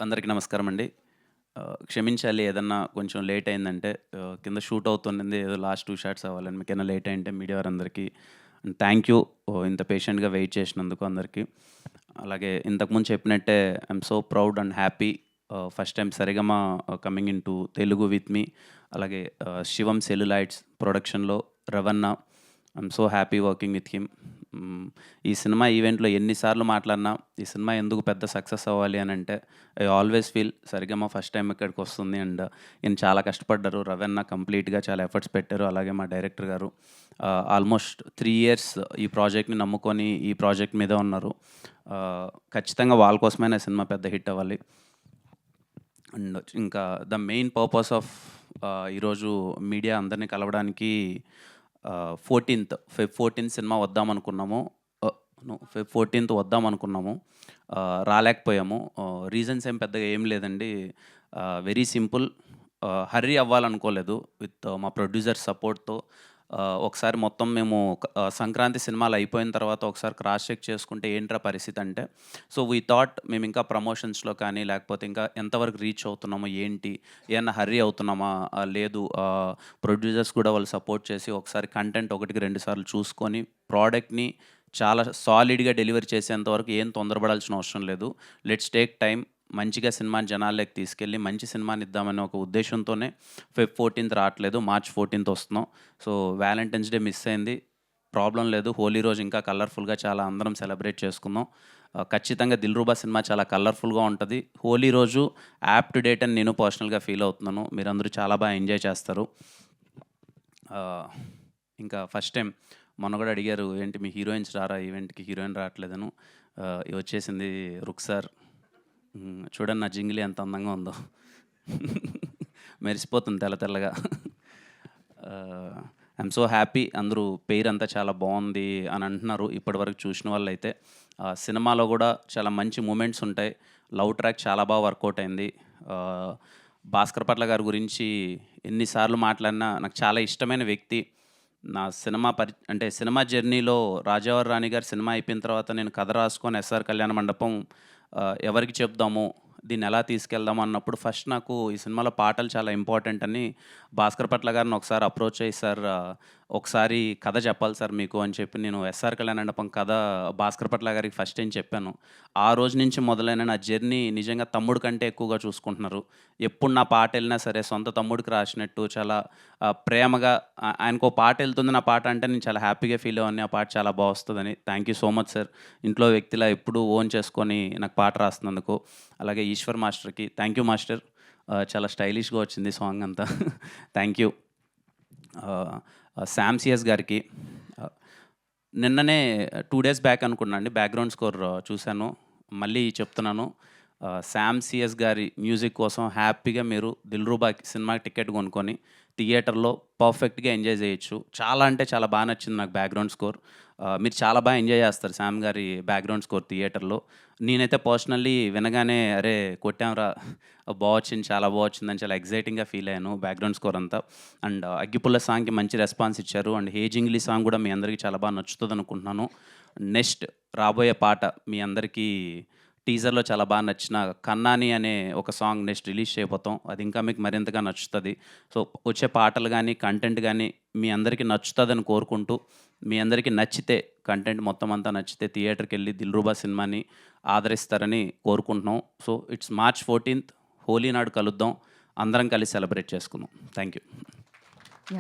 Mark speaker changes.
Speaker 1: అందరికీ నమస్కారం అండి. క్షమించాలి ఏదన్నా కొంచెం లేట్ అయిందంటే కింద షూట్ అవుతున్నది ఏదో లాస్ట్ 2 షాట్స్ అవ్వాలని మీకేమైనా లేట్ అయ్యుంటే మీడియా వారందరికీ థ్యాంక్ యూ. ఇంత పేషెంట్‌గా వెయిట్ చేసినందుకు అందరికీ. అలాగే ఇంతకుముందు చెప్పినట్టే I'm so proud and happy first time 'Saregama' coming into Telugu with me. అలాగే శివం సెల్యులాయిడ్స్ ప్రొడక్షన్‌లో Ravana. I'm so happy working with him. ఈ సినిమా ఈవెంట్‌లో ఎన్ని సార్లు మాట్లాడినా, ఈ సినిమా ఎందుకు పెద్ద సక్సెస్ అవ్వాలి అనంటే, I always feel 'Saregama' first time ఇక్కడికొస్తుంది అండ్ ఈయన చాలా కష్టపడ్డారు. రవణ కంప్లీట్‌గా చాలా ఎఫర్ట్స్ పెట్టారు. అలాగే మా డైరెక్టర్ గారు ఆల్మోస్ట్ 3 ఇయర్స్ ఈ ప్రాజెక్ట్‌ని నమ్ముకొని ఈ ప్రాజెక్ట్ మీదే ఉన్నారు. ఖచ్చితంగా వాళ్ళ కోసమైనా సినిమా పెద్ద హిట్ అవ్వాలి. అండ్ ఇంకా ద మెయిన్ పర్పస్ ఆఫ్ ఈరోజు మీడియా అందరిని కలవడానికి 14th సినిమా వద్దామనుకున్నాము. ఫెబ్ 14th వద్దామనుకున్నాము. రాలేకపోయాము. రీజన్స్ ఏం పెద్దగా ఏం లేదండి. Very simple. హర్రీ అవ్వాలనుకోలేదు. విత్ మా ప్రొడ్యూసర్ సపోర్ట్‌తో ఒకసారి మొత్తం మేము సంక్రాంతి సినిమాలు అయిపోయిన తర్వాత ఒకసారి క్రాస్ చెక్ చేసుకుంటే ఏంట్రా పరిస్థితి అంటే, సో వీ థాట్ మేము ఇంకా ప్రమోషన్స్‌లో కానీ, లేకపోతే ఇంకా ఎంతవరకు రీచ్ అవుతున్నామో ఏంటి? ఏమన్నా హర్రీ అవుతున్నామా? లేదు ప్రొడ్యూసర్స్ కూడా వాళ్ళు సపోర్ట్ చేసి ఒకసారి కంటెంట్ ఒకటికి 2 సార్లు చూసుకొని ప్రోడక్ట్‌ని చాలా సాలిడ్‌గా డెలివరీ చేసేంత వరకు ఏం తొందరపడాల్సిన అవసరం లేదు. Let's take time. మంచిగా సినిమాని జనాల్లోకి తీసుకెళ్ళి మంచి సినిమాని ఇద్దామనే ఒక ఉద్దేశంతోనే ఫెబ్ 14th రావట్లేదు. మార్చ్ 14th వస్తున్నాం. సో వ్యాలంటైన్స్ డే మిస్ అయింది. ప్రాబ్లమ్ లేదు. హోలీ రోజు ఇంకా కలర్‌ఫుల్‌గా చాలా అందరం సెలబ్రేట్ చేసుకుందాం. ఖచ్చితంగా 'దిల్‌రుబా' సినిమా చాలా కలర్‌ఫుల్‌గా ఉంటది. హోలీ రోజు యాప్ టు డేట్ అని నేను పర్సనల్‌గా ఫీల్ అవుతున్నాను. మీరందరూ చాలా బాగా ఎంజాయ్ చేస్తారు. ఇంకా ఫస్ట్ టైం మొన్న కూడా అడిగారు, ఏంటి మీ హీరోయిన్స్ రారా ఈవెంట్‌కి? హీరోయిన్ రావట్లేదను. వచ్చేసింది రుక్సార్. చూడండి నా జింగిలి ఎంత అందంగా ఉందో. మెరిసిపోతుంది తెల్ల తెల్లగా. I'm so happy. అందరూ పేరంతా చాలా బావుంది అని అంటున్నారు ఇప్పటివరకు చూసిన వాళ్ళైతే. సినిమాలో కూడా చాలా మంచి మూమెంట్స్ ఉంటాయి. లవ్ ట్రాక్ చాలా బాగా వర్కౌట్ అయింది. భాస్కర్ పట్ల గారి గురించి ఎన్ని సార్లు మాట్లాడినా నాకు చాలా ఇష్టమైన వ్యక్తి. నా అంటే సినిమా జర్నీలో 'రాజావారి రాణి' గారి సినిమా అయిపోయిన తర్వాత నేను కథ రాసుకొని ఎస్ఆర్ కళ్యాణ మండపం ఎవరికి చెప్దాము, దీన్ని ఎలా తీసుకెళ్దాము అన్నప్పుడు ఫస్ట్ నాకు ఈ సినిమాలో పాటలు చాలా ఇంపార్టెంట్ అని భాస్కర్ పట్ల గారిని ఒకసారి అప్రోచ్ అయ్యి, సార్ ఒకసారి కథ చెప్పాలి సార్ మీకు అని చెప్పి నేను ఎస్ఆర్ కళ్యాణ మండపం కథ భాస్కర్ పట్ల గారికి ఫస్ట్ టైం చెప్పాను. ఆ రోజు నుంచి మొదలైన నా జర్నీ నిజంగా తమ్ముడు కంటే ఎక్కువగా చూసుకుంటున్నారు. ఎప్పుడు నా పాట వెళ్ళినా సరే సొంత తమ్ముడికి రాసినట్టు చాలా ప్రేమగా ఆయనకో పాట వెళ్తుంది నా పాట అంటే నేను చాలా హ్యాపీగా ఫీల్ అవ్వని, ఆ పాట చాలా బాగా వస్తుందని. Thank you so much sir. ఇంట్లో వ్యక్తిలా ఎప్పుడూ ఓన్ చేసుకొని నాకు పాట రాస్తున్నందుకు. అలాగే ఈశ్వర్ మాస్టర్కి థ్యాంక్ యూ మాస్టర్. చాలా స్టైలిష్‌గా వచ్చింది సాంగ్ అంతా. Thank you. శామ్ సిఎస్ గారికి నిన్ననే 2 డేస్ బ్యాక్ అనుకున్నా అండి బ్యాక్‌గ్రౌండ్ స్కోర్ చూశాను. మళ్ళీ చెప్తున్నాను. శామ్ సిఎస్ గారి మ్యూజిక్ కోసం హ్యాపీగా మీరు 'దిల్‌రుబా'కి సినిమాకి టికెట్ కొనుక్కొని థియేటర్‌లో పర్ఫెక్ట్‌గా ఎంజాయ్ చేయొచ్చు. చాలా అంటే చాలా బాగా నచ్చింది నాకు బ్యాక్‌గ్రౌండ్ స్కోర్. మీరు చాలా బాగా ఎంజాయ్ చేస్తారు శామ్ గారి బ్యాక్‌గ్రౌండ్ స్కోర్ థియేటర్‌లో. నేనైతే పర్సనల్లీ వినగానే అరే కొట్టాంరా! బా వచ్చింది, చాలా బా వచ్చిందని చాలా ఎక్సైటింగ్‌గా ఫీల్ అయ్యాను బ్యాక్‌గ్రౌండ్ స్కోర్ అంతా. అండ్ 'అగ్గిపుల్ల' సాంగ్‌కి మంచి రెస్పాన్స్ ఇచ్చారు. అండ్ 'హే జింగిలి' సాంగ్ కూడా మీ అందరికీ చాలా బాగా నచ్చుతదనుకుంటున్నాను. నెక్స్ట్ రాబోయే పాట మీ అందరికీ టీజర్‌లో చాలా బాగా నచ్చిన 'కన్నాని' అనే ఒక సాంగ్ నెక్స్ట్ రిలీజ్ చేయబోతాం. అది ఇంకా మీకు మరింతగా నచ్చుతది. సో వచ్చే పాటలు గానీ, కంటెంట్ గానీ మీ అందరికీ నచ్చుతదని కోరుకుంటూ, మీ అందరికీ నచ్చితే కంటెంట్ మొత్తం అంతా నచ్చితే థియేటర్‌కెళ్ళి 'దిల్‌రుబా' సినిమాని ఆదరిస్తారని కోరుకుంటున్నాం. So it's March 14th Holi నాడు కలుద్దాం. అందరం కలిసి సెలబ్రేట్ చేసుకుందాం. Thank you.